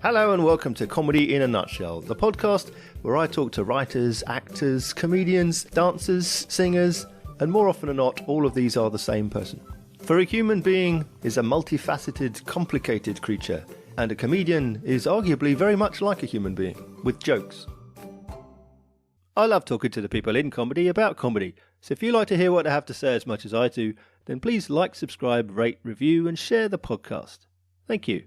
Hello and welcome to Comedy in a Nutshell, the podcast where I talk to writers, actors, comedians, dancers, singers, and more often than not, all of these are the same person. For a human being is a multifaceted, complicated creature, and a comedian is arguably very much like a human being, with jokes. I love talking to the people in comedy about comedy, so if you like to hear what I have to say as much as I do, then please like, subscribe, rate, review, and share the podcast. Thank you.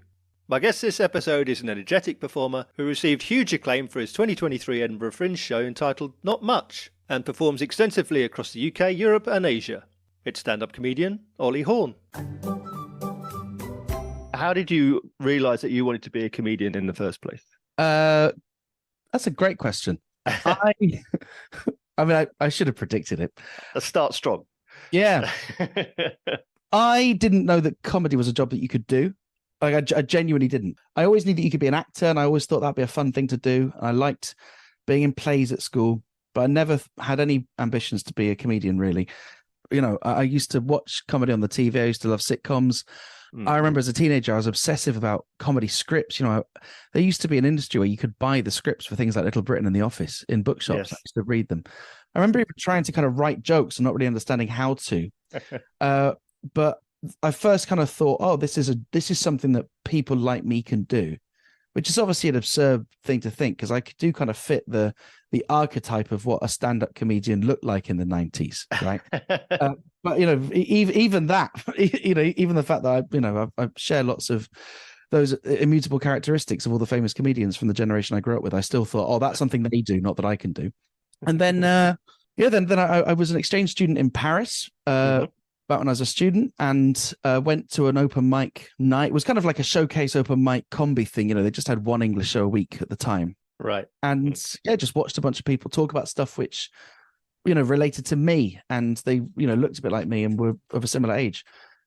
My guest this episode is an energetic performer who received huge acclaim for his 2023 Edinburgh Fringe show entitled Not Much, and performs extensively across the UK, Europe and Asia. It's stand-up comedian Ollie Horn. How did you realise that you wanted to be a comedian in the first place? That's a great question. I should have predicted it. Let's start strong. Yeah. I didn't know that comedy was a job that you could do. Like, I genuinely didn't. I always knew that you could be an actor, and I always thought that'd be a fun thing to do. I liked being in plays at school, but I never had any ambitions to be a comedian, really. You know, I used to watch comedy on the TV. I used to love sitcoms. I remember as a teenager, I was obsessive about comedy scripts. You know, there used to be an industry where you could buy the scripts for things like Little Britain and The Office in bookshops. Yes. I used to read them. I remember even trying to kind of write jokes and not really understanding how to. But I first kind of thought, oh, this is something that people like me can do, which is obviously an absurd thing to think, because I do kind of fit the archetype of what a stand-up comedian looked like in the 90s, right? But, you know, even that, you know, even the fact that I share lots of those immutable characteristics of all the famous comedians from the generation I grew up with, I still thought, oh, that's something they do, not that I can do. And then, then I was an exchange student in Paris, back when I was a student, and went to an open mic night. It was kind of like a showcase open mic comedy thing. You know, they just had one English show a week at the time. Right. And just watched a bunch of people talk about stuff which, you know, related to me. And they, you know, looked a bit like me and were of a similar age.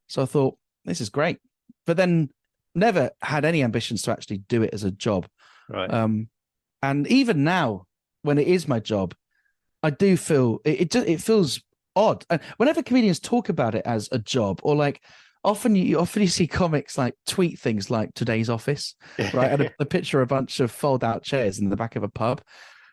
So I thought, this is great. But then never had any ambitions to actually do it as a job. Right. And even now, when it is my job, I do feel, it feels odd. And whenever comedians talk about it as a job, or like often you see comics like tweet things like today's office, right? And a picture of a bunch of fold out chairs in the back of a pub.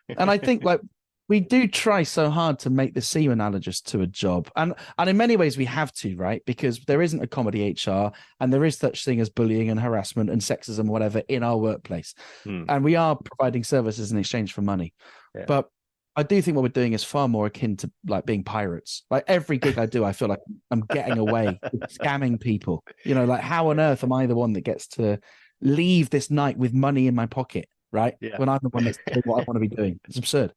And I think like we do try so hard to make this seem analogous to a job. And in many ways we have to, right? Because there isn't a comedy HR, and there is such thing as bullying and harassment and sexism, or whatever, in our workplace. And we are providing services in exchange for money. Yeah. But I do think what we're doing is far more akin to like being pirates. Like every gig I do, I feel like I'm getting away with scamming people. You know, like how on earth am I the one that gets to leave this night with money in my pocket, right? Yeah. When I'm the one that's doing what I want to be doing. It's absurd.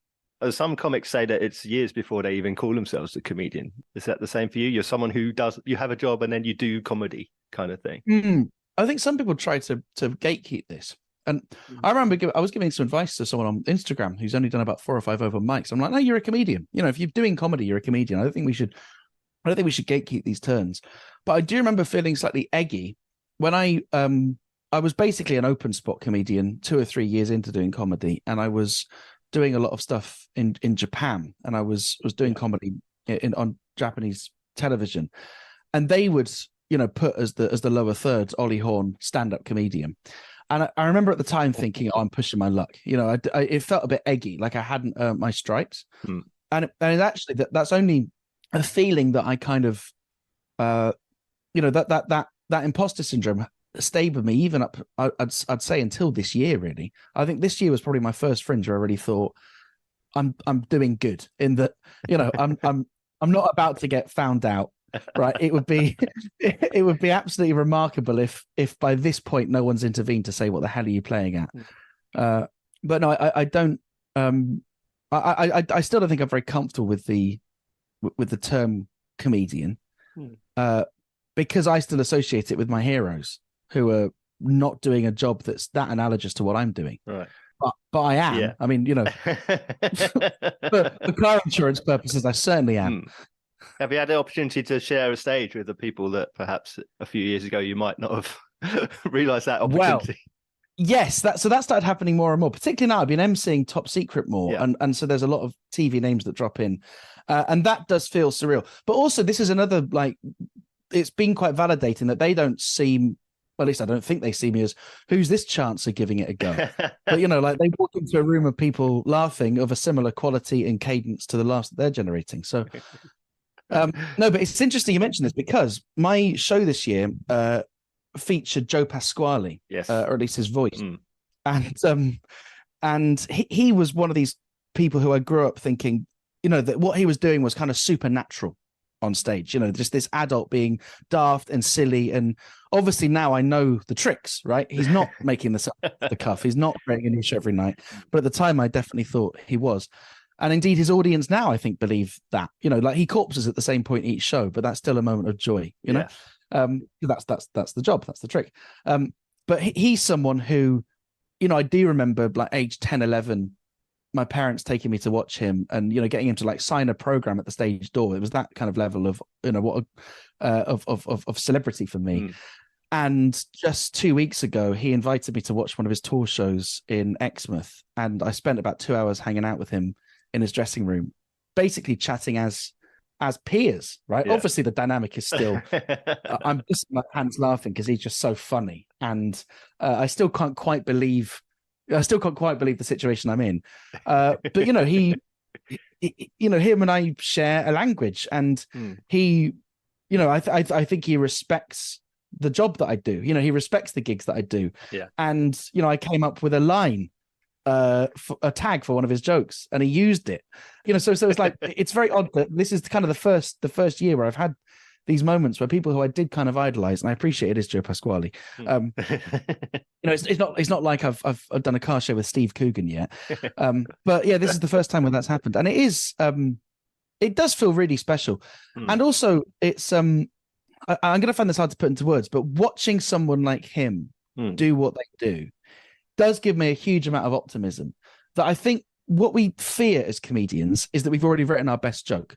Some comics say that it's years before they even call themselves a comedian. Is that the same for you? You're someone who you have a job and then you do comedy kind of thing. I think some people try to gatekeep this. And I remember I was giving some advice to someone on Instagram who's only done about 4 or 5 open mics. I'm like, no, you're a comedian. You know, if you're doing comedy, you're a comedian. I don't think we should gatekeep these turns. But I do remember feeling slightly eggy when I was basically an open spot comedian 2 or 3 years into doing comedy, and I was doing a lot of stuff in Japan, and I was doing comedy on Japanese television, and they would, you know, put as the lower third Ollie Horn stand-up comedian. And I remember at the time thinking, oh, I'm pushing my luck. You know, it felt a bit eggy, like I hadn't earned my stripes. And actually, that's only a feeling that I kind of, you know, that imposter syndrome stayed with me even up, I'd say, until this year, really. I think this year was probably my first Fringe where I really thought, I'm doing good, in that, you know, I'm not about to get found out. Right, it would be absolutely remarkable if by this point no one's intervened to say, what the hell are you playing at? But no, I don't. I still don't think I'm very comfortable with the term comedian, because I still associate it with my heroes who are not doing a job that's that analogous to what I'm doing. Right. But I am. Yeah. I mean, you know, for car insurance purposes, I certainly am. Have you had the opportunity to share a stage with the people that perhaps a few years ago you might not have realised that opportunity? Well, yes, that started happening more and more, particularly now. I've been emceeing Top Secret more, and so there's a lot of TV names that drop in, and that does feel surreal. But also, this is another, like, it's been quite validating that they don't seem at least I don't think they see me as, who's this chancer giving it a go? But, you know, like they walk into a room of people laughing of a similar quality and cadence to the laughs that they're generating. So, no, but it's interesting you mentioned this because my show this year featured Joe Pasquale, yes, or at least his voice. And he was one of these people who I grew up thinking, you know, that what he was doing was kind of supernatural on stage, you know, just this adult being daft and silly. And obviously now I know the tricks, right? He's not making this up the cuff. He's not creating a new show every night. But at the time, I definitely thought he was. And indeed, his audience now, I think, believe that, you know, like he corpses at the same point each show, but that's still a moment of joy, you know? That's the job. That's the trick. But he's someone who, you know, I do remember like age 10, 11, my parents taking me to watch him and, you know, getting him to like sign a program at the stage door. It was that kind of level of, you know, what of celebrity for me. And just 2 weeks ago, he invited me to watch one of his tour shows in Exmouth. And I spent about 2 hours hanging out with him in his dressing room, basically chatting as peers, right? Yeah. Obviously the dynamic is still, I'm just my hands laughing because he's just so funny. And I still can't quite believe the situation I'm in. But, you know, he, you know, him and I share a language and he, you know, I think he respects the job that I do. You know, he respects the gigs that I do. Yeah. And, you know, I came up with a line, for a tag for one of his jokes and he used it, you know, so it's like, it's very odd that this is kind of the first year where I've had these moments where people who I did kind of idolize, and I appreciate it is Joe Pasquale. You know, it's not like I've done a car show with Steve Coogan yet. But yeah, this is the first time when that's happened. And it is, it does feel really special. And also it's, I'm going to find this hard to put into words, but watching someone like him do what they do does give me a huge amount of optimism that I think what we fear as comedians is that we've already written our best joke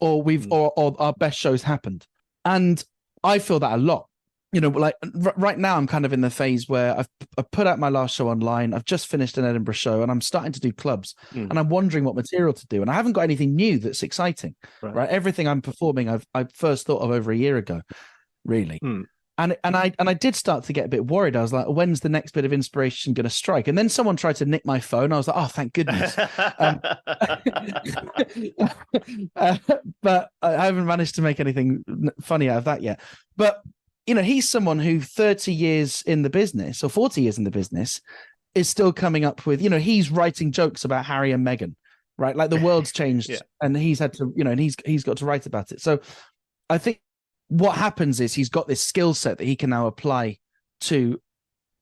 or or our best shows happened. And I feel that a lot, you know, like right now I'm kind of in the phase where I've put out my last show online. I've just finished an Edinburgh show and I'm starting to do clubs and I'm wondering what material to do. And I haven't got anything new that's exciting, right? Everything I'm performing, I first thought of over a year ago, really. And I did start to get a bit worried. I was like, when's the next bit of inspiration going to strike? And then someone tried to nick my phone. I was like, oh, thank goodness. But I haven't managed to make anything funny out of that yet. But, you know, he's someone who 30 years in the business or 40 years in the business is still coming up with, you know, he's writing jokes about Harry and Meghan, right? Like the world's changed and he's had to, you know, and he's got to write about it. So I think what happens is he's got this skill set that he can now apply to,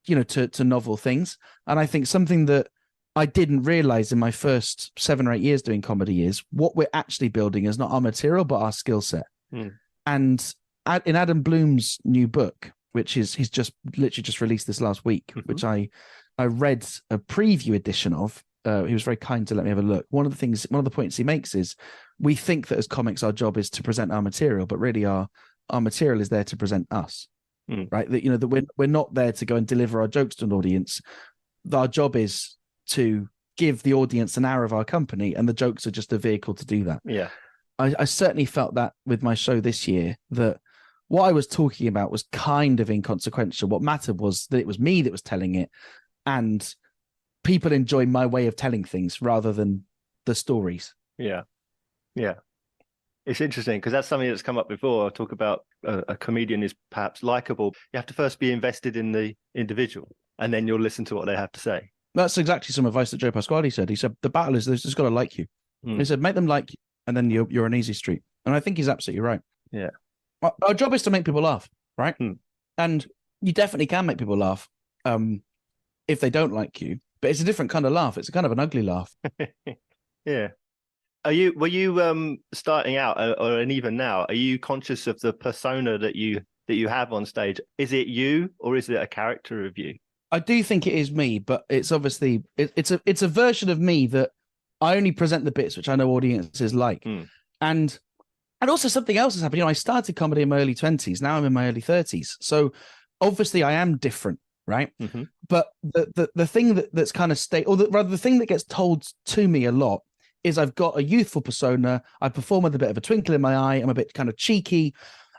you know, to novel things. And I think something that I didn't realize in my first 7 or 8 years doing comedy is what we're actually building is not our material, but our skill set. And in Adam Bloom's new book, which is, he's just literally just released this last week, which I read a preview edition of. He was very kind to let me have a look. One of the points he makes is we think that as comics, our job is to present our material, but really our material is there to present us, right? That, you know, that we're not there to go and deliver our jokes to an audience. Our job is to give the audience an hour of our company, and the jokes are just a vehicle to do that. Yeah, I certainly felt that with my show this year, that what I was talking about was kind of inconsequential. What mattered was that it was me that was telling it, and people enjoy my way of telling things rather than the stories. Yeah. It's interesting because that's something that's come up before. I talk about a comedian is perhaps likable. You have to first be invested in the individual, and then you'll listen to what they have to say. That's exactly some advice that Joe Pasquale said. He said, the battle is they've just got to like you. He said, make them like you, and then you're an easy street. And I think he's absolutely right. Yeah. Our job is to make people laugh, right? And you definitely can make people laugh if they don't like you, but it's a different kind of laugh. It's a kind of an ugly laugh. Yeah. Were you starting out, and even now, are you conscious of the persona that you have on stage? Is it you, or is it a character of you? I do think it is me, but it's obviously it's a version of me that I only present the bits which I know audiences like, and also something else has happened. You know, I started comedy in my early 20s. Now I'm in my early 30s, so obviously I am different, right? But the thing that's kind of the thing that gets told to me a lot is I've got a youthful persona. I perform with a bit of a twinkle in my eye. I'm a bit kind of cheeky.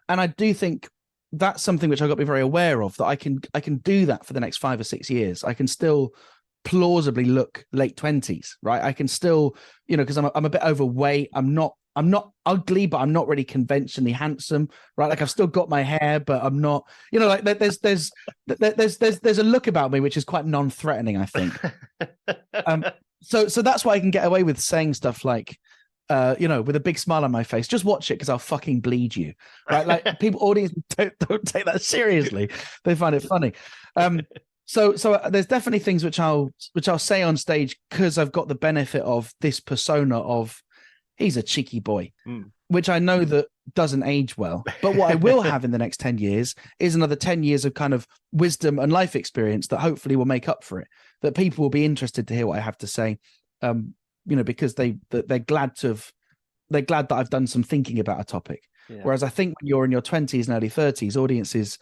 And I do think that's something which I got to be very aware of, that I can do that for the next 5 or 6 years. I can still plausibly look late 20s, right? I can still, because I'm a bit overweight. I'm not ugly, but I'm not really conventionally handsome, right? Like I've still got my hair, but I'm not, like there's a look about me which is quite non-threatening, I think. So that's why I can get away with saying stuff like, with a big smile on my face, just watch it because I'll fucking bleed you, right? Like audience don't take that seriously. They find it funny. So there's definitely things which I'll say on stage because I've got the benefit of this persona of he's a cheeky boy, which I know that doesn't age well. But what I will have in the next 10 years is another 10 years of kind of wisdom and life experience that hopefully will make up for it, that people will be interested to hear what I have to say. Because they're glad that I've done some thinking about a topic. Yeah. Whereas I think when you're in your 20s and early 30s, audiences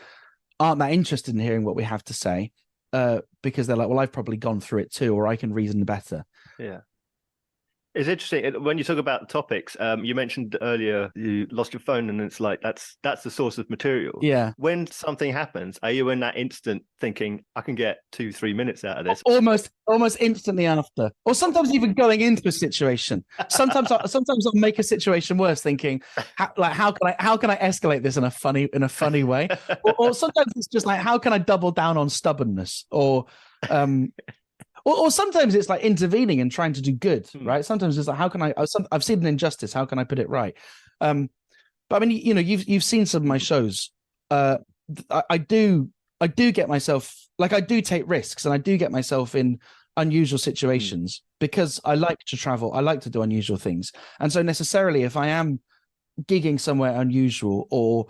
aren't that interested in hearing what we have to say because they're like, well, I've probably gone through it too, or I can reason better. Yeah. It's interesting when you talk about topics. You mentioned earlier you lost your phone, and it's like that's the source of material. Yeah. When something happens, are you in that instant thinking, I can get 2-3 minutes out of this? Almost instantly after, or sometimes even going into a situation. Sometimes I'll make a situation worse, thinking, how can I escalate this in a funny way? or sometimes it's just like, how can I double down on stubbornness, or sometimes it's like intervening and trying to do good, right? Sometimes it's like, how can I've seen an injustice, how can I put it right? But I mean, you've seen some of my shows. I do get myself, like, I do take risks, and I do get myself in unusual situations because I like to travel. I like to do unusual things. And so necessarily if I am gigging somewhere unusual, or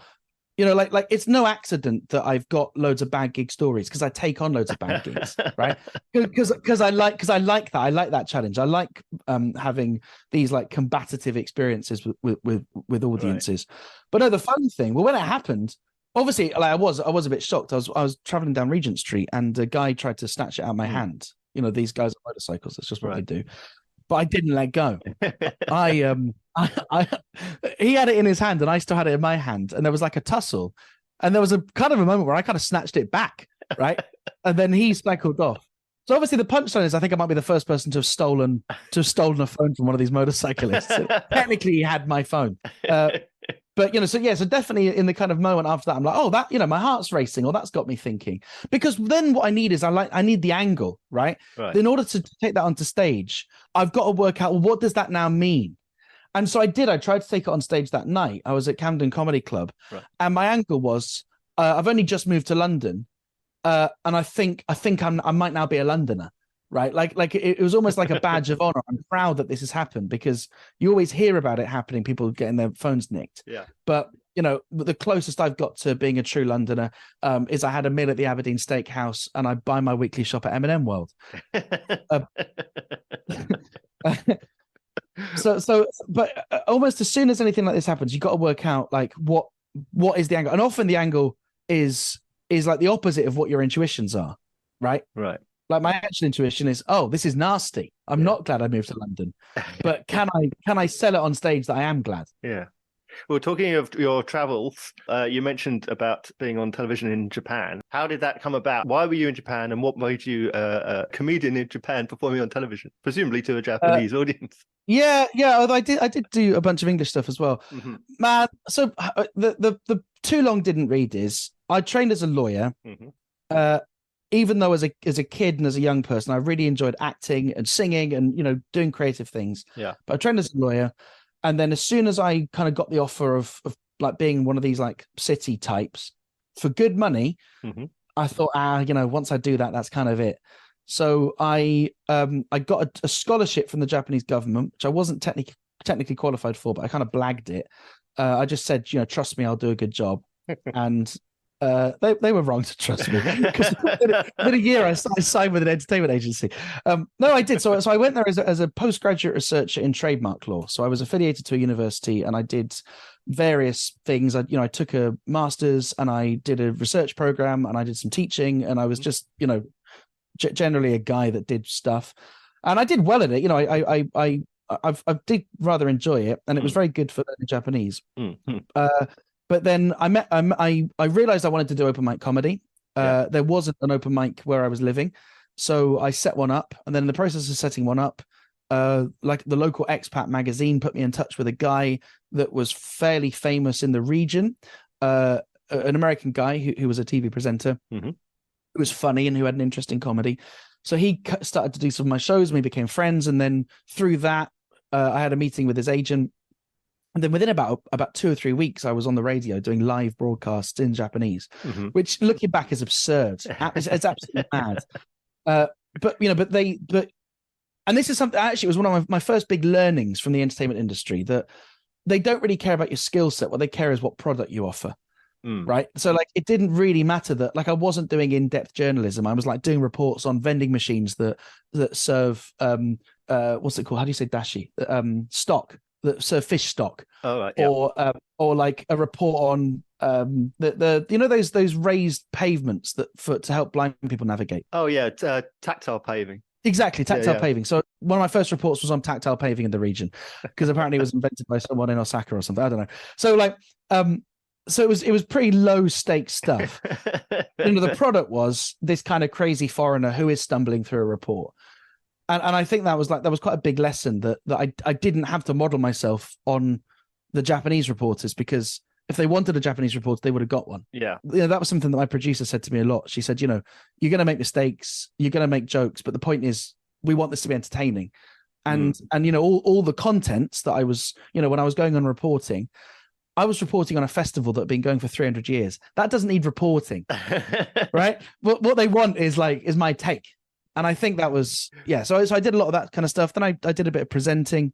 like it's no accident that I've got loads of bad gig stories, because I take on loads of bad gigs, right? Because I like that. I like that challenge. I like having these like combative experiences with audiences. Right. But no, the fun thing, well, when it happened, obviously, like I was a bit shocked. I was traveling down Regent Street, and a guy tried to snatch it out of my hand. These guys on motorcycles, that's just what they do. But I didn't let go. He had it in his hand and I still had it in my hand, and there was like a tussle, and there was a kind of a moment where I kind of snatched it back, right? And then he cycled off. So obviously the punchline is I think I might be the first person to have stolen a phone from one of these motorcyclists. So technically he had my phone. But so definitely in the kind of moment after that, I'm like, oh, that, my heart's racing, or that's got me thinking. Because then what I need is I need the angle, right? In order to take that onto stage, I've got to work out, well, what does that now mean? And so I tried to take it on stage that night. I was at Camden Comedy Club, and my angle was, I've only just moved to London, and I think I might now be a Londoner. Right, like it was almost like a badge of honor. I'm proud that this has happened, because you always hear about it happening, people getting their phones nicked. Yeah. But the closest I've got to being a true Londoner is I had a meal at the Aberdeen Steakhouse, and I buy my weekly shop at M&M World. But almost as soon as anything like this happens, you got to work out like what is the angle, and often the angle is like the opposite of what your intuitions are, right? Right. Like my actual intuition is, oh, this is nasty. I'm not glad I moved to London, but can I sell it on stage that I am glad? Yeah. Well, talking of your travels, you mentioned about being on television in Japan. How did that come about? Why were you in Japan, and what made you a comedian in Japan performing on television, presumably to a Japanese audience? Yeah. Although I did do a bunch of English stuff as well. Mm-hmm. Man, so the too long didn't read is I trained as a lawyer. Mm-hmm. Even though as a kid and as a young person, I really enjoyed acting and singing and, doing creative things. Yeah. But I trained as a lawyer. And then as soon as I kind of got the offer of like being one of these like city types for good money, mm-hmm. I thought, once I do that, that's kind of it. So I got a scholarship from the Japanese government, which I wasn't technically qualified for, but I kind of blagged it. I just said, trust me, I'll do a good job. And they were wrong to trust me, because within a year I signed with an entertainment agency. No, I did. So I went there as a postgraduate researcher in trademark law. So I was affiliated to a university, and I did various things. I took a master's, and I did a research program, and I did some teaching, and I was just generally a guy that did stuff, and I did well at it. I did rather enjoy it, and it was very good for learning Japanese. Mm-hmm. But then I realized I wanted to do open mic comedy. There wasn't an open mic where I was living, so I set one up. And then in the process of setting one up, like the local expat magazine put me in touch with a guy that was fairly famous in the region, an American guy who was a TV presenter, who was funny and who had an interest in comedy. So he started to do some of my shows, and we became friends. And then through that, I had a meeting with his agent. And then within about 2 or 3 weeks, I was on the radio doing live broadcasts in Japanese, which looking back is absurd. It's absolutely mad. And this is something, actually, it was one of my first big learnings from the entertainment industry, that they don't really care about your skill set. What they care is what product you offer. Right. So like, it didn't really matter that, like, I wasn't doing in-depth journalism. I was like doing reports on vending machines that serve, what's it called? How do you say dashi? Stock, that serve fish stock. Oh, right, yeah. Or like a report on the you know, those raised pavements to help blind people navigate. Oh yeah, tactile paving. Exactly, tactile paving. So one of my first reports was on tactile paving in the region, because apparently it was invented by someone in Osaka or something. I don't know. So like, so it was pretty low stakes stuff. The product was this kind of crazy foreigner who is stumbling through a report. And I think that was quite a big lesson, that I didn't have to model myself on the Japanese reporters, because if they wanted a Japanese reporter, they would have got one. Yeah. That was something that my producer said to me a lot. She said, you're going to make mistakes, you're going to make jokes, but the point is, we want this to be entertaining. And all the contents that I was, when I was going on reporting, I was reporting on a festival that had been going for 300 years. That doesn't need reporting, right? What they want is my take. And I think that was, so I did a lot of that kind of stuff. Then I did a bit of presenting,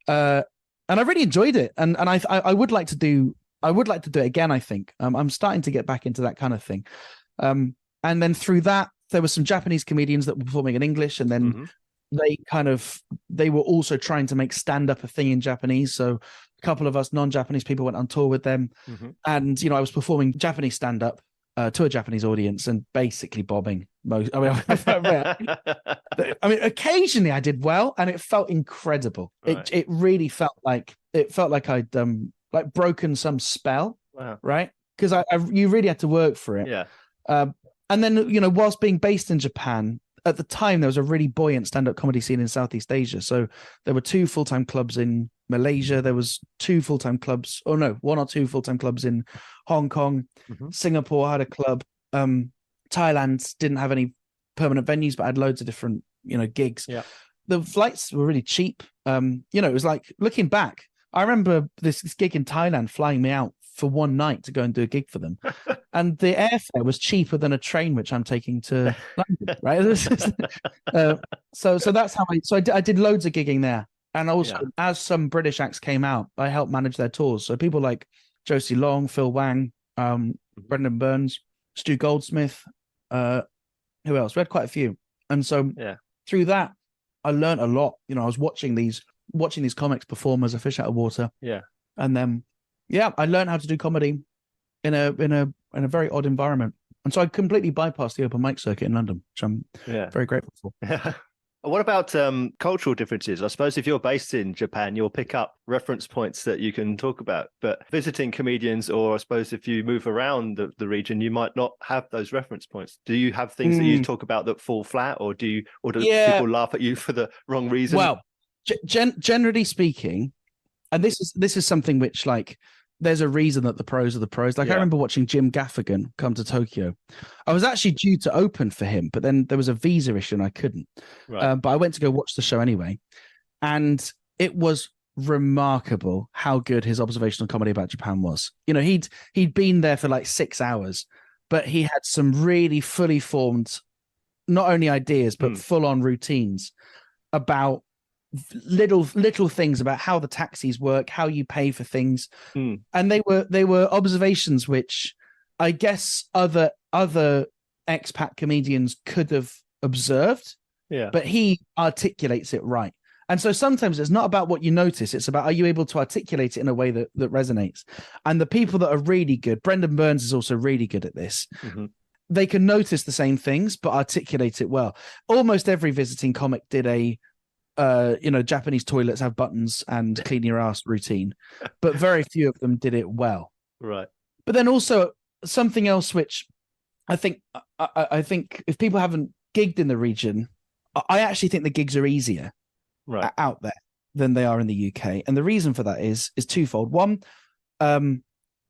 and I really enjoyed it. And I would like to do it again, I think. I'm starting to get back into that kind of thing. And then through that, there were some Japanese comedians that were performing in English, and then they were also trying to make stand-up a thing in Japanese. So a couple of us non-Japanese people went on tour with them. And, I was performing Japanese stand-up to a Japanese audience and basically bombing most. I mean, occasionally I did well, and it felt incredible. Right. It really felt like I'd like broken some spell. Wow. Right? Because you really had to work for it. Yeah. And then, whilst being based in Japan, at the time, there was a really buoyant stand-up comedy scene in Southeast Asia. So there were 2 full-time clubs in Malaysia. There was 2 full-time clubs. Oh, no, 1 or 2 full-time clubs in Hong Kong. Singapore had a club. Thailand didn't have any permanent venues, but had loads of different, gigs. Yeah. The flights were really cheap. It was like, looking back, I remember this gig in Thailand flying me out for one night to go and do a gig for them. And the airfare was cheaper than a train, which I'm taking to London, right? So that's how I did loads of gigging there. And also, as some British acts came out, I helped manage their tours. So people like Josie Long, Phil Wang, Brendan Burns, Stu Goldsmith, who else? We had quite a few. And so through that, I learned a lot. I was watching these comics perform as a fish out of water. Yeah. And then I learned how to do comedy in a very odd environment. And so I completely bypassed the open mic circuit in London, which I'm very grateful for. What about cultural differences? I suppose if you're based in Japan, you'll pick up reference points that you can talk about. But visiting comedians, or I suppose if you move around the region, you might not have those reference points. Do you have things that you talk about that fall flat, or do people laugh at you for the wrong reason? Well, generally speaking, and this is something which, like, there's a reason that the pros are the pros. Like, I remember watching Jim Gaffigan come to Tokyo. I was actually due to open for him, but then there was a visa issue and I couldn't. Right. But I went to go watch the show anyway. And it was remarkable how good his observational comedy about Japan was. He'd been there for like 6 hours, but he had some really fully formed, not only ideas, but full on routines about little things about how the taxis work, how you pay for things. And they were observations which I guess other expat comedians could have observed, but he articulates it right. And so sometimes it's not about what you notice, it's about, are you able to articulate it in a way that resonates? And the people that are really good, Brendan Burns is also really good at this. They can notice the same things but articulate it well. Almost every visiting comic did a Japanese toilets have buttons and clean your ass routine, but very few of them did it well. Right. But then also something else, which I think if people haven't gigged in the region, I actually think the gigs are easier out there than they are in the UK. And the reason for that is twofold. One, the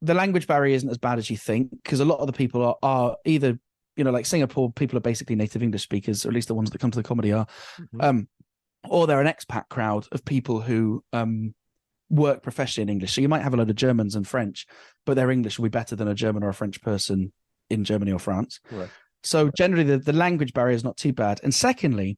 language barrier isn't as bad as you think, because a lot of the people are either, like Singapore, people are basically native English speakers, or at least the ones that come to the comedy are, or they're an expat crowd of people who work professionally in English. So you might have a load of Germans and French, but their English will be better than a German or a French person in Germany or France. Right. So generally the language barrier is not too bad. And secondly,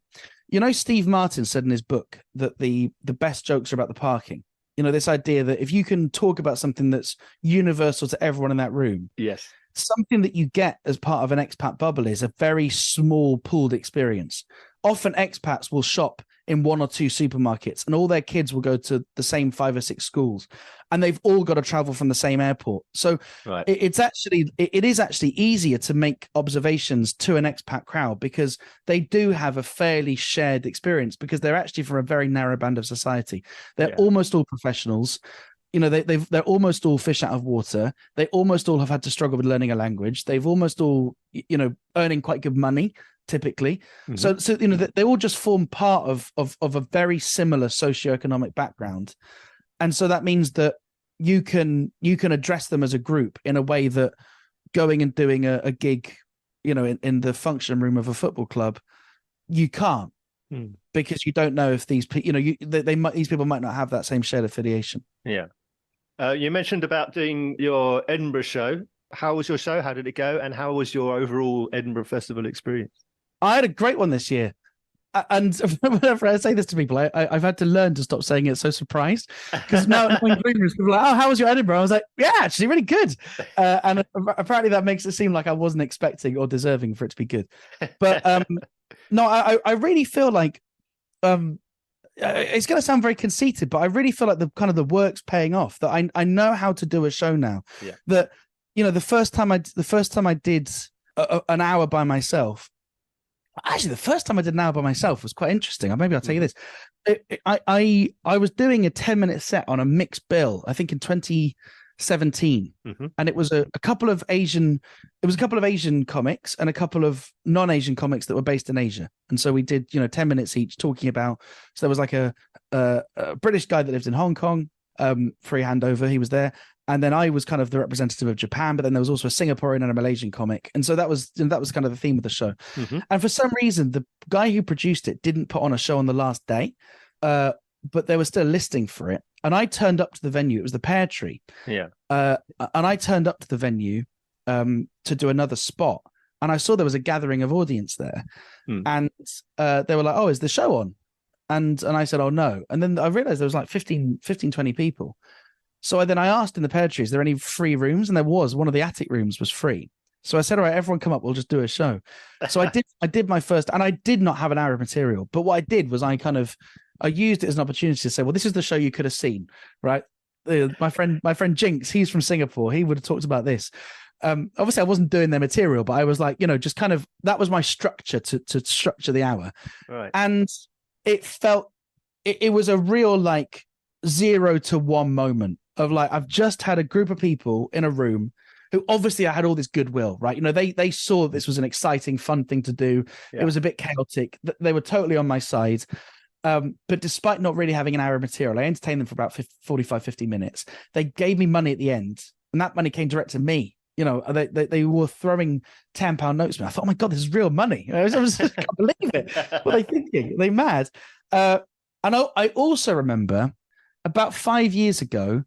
Steve Martin said in his book that the best jokes are about the parking. This idea that if you can talk about something that's universal to everyone in that room, yes, something that you get as part of an expat bubble is a very small pooled experience. Often expats will shop in one or two supermarkets and all their kids will go to the same 5 or 6 schools, and they've all got to travel from the same airport. So it is actually easier to make observations to an expat crowd because they do have a fairly shared experience, because they're actually from a very narrow band of society. They're almost all professionals. They're almost all fish out of water. They almost all have had to struggle with learning a language. They've almost all, earning quite good money typically. So they all just form part of a very similar socioeconomic background. And so that means that you can address them as a group in a way that going and doing a gig, in the function room of a football club, you can't, because you don't know if these people, these people might not have that same shared affiliation. Yeah. You mentioned about doing your Edinburgh show. How was your show? How did it go? And how was your overall Edinburgh Festival experience? I had a great one this year. And whenever I say this to people, I've had to learn to stop saying it so surprised. Because now in green rooms, people are like, oh, how was your Edinburgh? I was like, yeah, actually really good. And apparently that makes it seem like I wasn't expecting or deserving for it to be good. But no, I really feel like it's going to sound very conceited, but I really feel like the work's paying off. That I know how to do a show now. Yeah. That the first time I did an hour by myself. Actually, the first time I did an hour by myself was quite interesting. Maybe I'll tell you this. I was doing a 10-minute set on a mixed bill, I think in 2017, and it was a couple of Asian comics and a couple of non-Asian comics that were based in Asia. And so we did 10 minutes each talking about. So there was like a British guy that lived in Hong Kong, free handover. He was there. And then I was kind of the representative of Japan, but then there was also a Singaporean and a Malaysian comic. And so that was kind of the theme of the show. And for some reason, the guy who produced it didn't put on a show on the last day, but there was still a listing for it. And I turned up to the venue. It was the Pear Tree. Yeah. And I turned up to the venue to do another spot. And I saw there was a gathering of audience there. And they were like, oh, is the show on? And I said, oh, no. And then I realized there was like 15, 20 people. So I asked in the Pear Tree, is there any free rooms? And there was. One of the attic rooms was free. So I said, all right, everyone come up, we'll just do a show. So I did my first, and I did not have an hour of material. But what I did was I used it as an opportunity to say, well, this is the show you could have seen, right? My friend Jinx, he's from Singapore. He would have talked about this. Obviously I wasn't doing their material, but I was like, just kind of, that was my structure to structure the hour. Right. And it felt, it was a real like 0 to 1 moment of like, I've just had a group of people in a room who obviously I had all this goodwill, right? They saw this was an exciting, fun thing to do. Yeah. It was a bit chaotic. They were totally on my side. But despite not really having an hour of material, I entertained them for about 45, 50 minutes. They gave me money at the end, and that money came direct to me. They were throwing £10 notes at me. I thought, oh my God, this is real money. I can't believe it. What are they thinking? Are they mad? And I also remember about 5 years ago,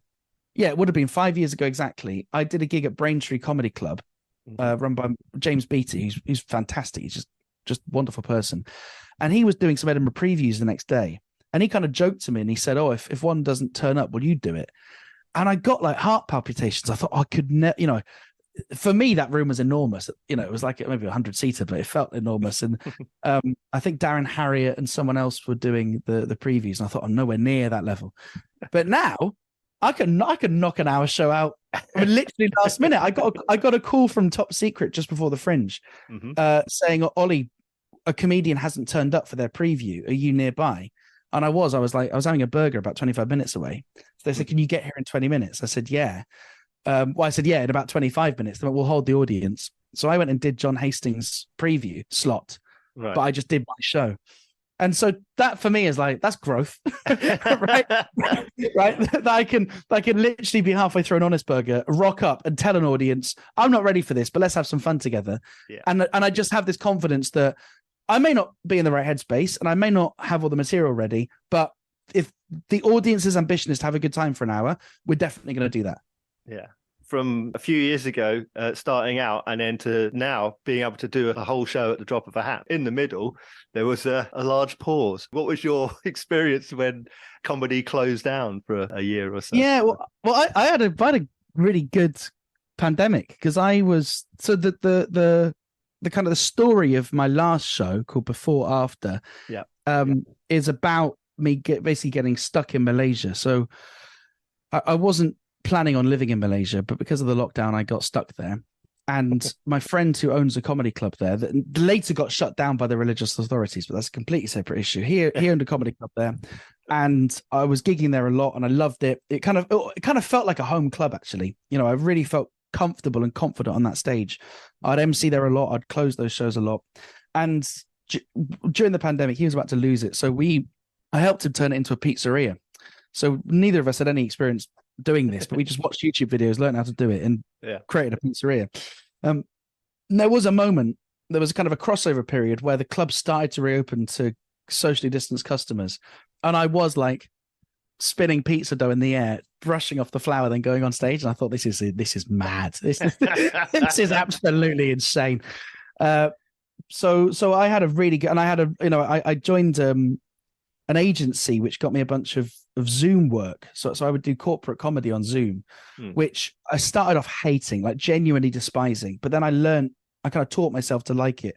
it would have been 5 years ago exactly, I did a gig at Braintree Comedy Club, run by James Beattie. He's fantastic. He's just a wonderful person. And he was doing some Edinburgh previews the next day. And he kind of joked to me and he said, oh, if one doesn't turn up, will you do it? And I got like heart palpitations. I thought I could never, for me, that room was enormous. It was like maybe 100-seater, but it felt enormous. And I think Darren Harriott and someone else were doing the previews. And I thought I'm nowhere near that level. But now I can knock an hour show out. I mean, literally last minute, I got a call from Top Secret just before the Fringe, saying, Ollie, a comedian hasn't turned up for their preview. Are you nearby? And I was having a burger about 25 minutes away. So they said, can you get here in 20 minutes? I said, yeah. Well, I said, yeah, in about 25 minutes. They went, we'll hold the audience. So I went and did John Hastings' preview slot, but I just did my show. And so that for me is like, that's growth, right? Right. That I can literally be halfway through an Honest Burger, rock up and tell an audience, I'm not ready for this, but let's have some fun together. Yeah. And I just have this confidence that I may not be in the right headspace and I may not have all the material ready, but if the audience's ambition is to have a good time for an hour, we're definitely going to do that. Yeah. From a few years ago, starting out, and then to now being able to do a whole show at the drop of a hat. In the middle, there was a large pause. What was your experience when comedy closed down for a year or so? Yeah, well, I had a really good pandemic because I was so the kind of the story of my last show called Before After, is about me basically getting stuck in Malaysia. So I wasn't planning on living in Malaysia, but because of the lockdown, I got stuck there. And my friend who owns a comedy club there that later got shut down by the religious authorities, but that's a completely separate issue. He owned a comedy club there, and I was gigging there a lot, and I loved it. It kind of felt like a home club, actually. You know, I really felt comfortable and confident on that stage. I'd MC there a lot. I'd close those shows a lot. And during the pandemic, he was about to lose it, so I helped him turn it into a pizzeria. So neither of us had any experience doing this, but we just watched YouTube videos, learned how to do it, and created a pizzeria. And there was a moment, there was kind of a crossover period where the club started to reopen to socially distanced customers, and I was like spinning pizza dough in the air, brushing off the flour, then going on stage, and I thought, this is mad. This is absolutely insane. So I had a really good, and I had I joined an agency which got me a bunch of Zoom work. So I would do corporate comedy on Zoom, which I started off hating, like genuinely despising. But then I kind of taught myself to like it.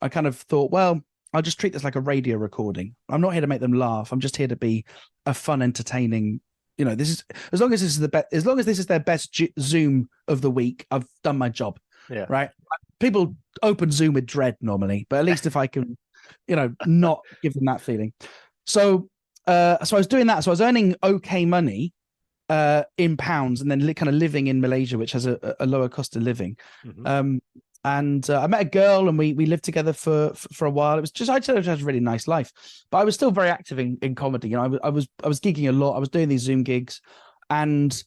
I kind of thought, well, I'll just treat this like a radio recording. I'm not here to make them laugh. I'm just here to be a fun, entertaining. You know, this is as long as this is their best Zoom of the week, I've done my job. Yeah. Right. People open Zoom with dread normally, but at least if I can, not give them that feeling. So I was doing that. So I was earning okay money in pounds, and then kind of living in Malaysia, which has a lower cost of living. Mm-hmm. And I met a girl, and we lived together for a while. It was just, I'd say it was a really nice life, but I was still very active in comedy. You know, I was gigging a lot. I was doing these Zoom gigs, and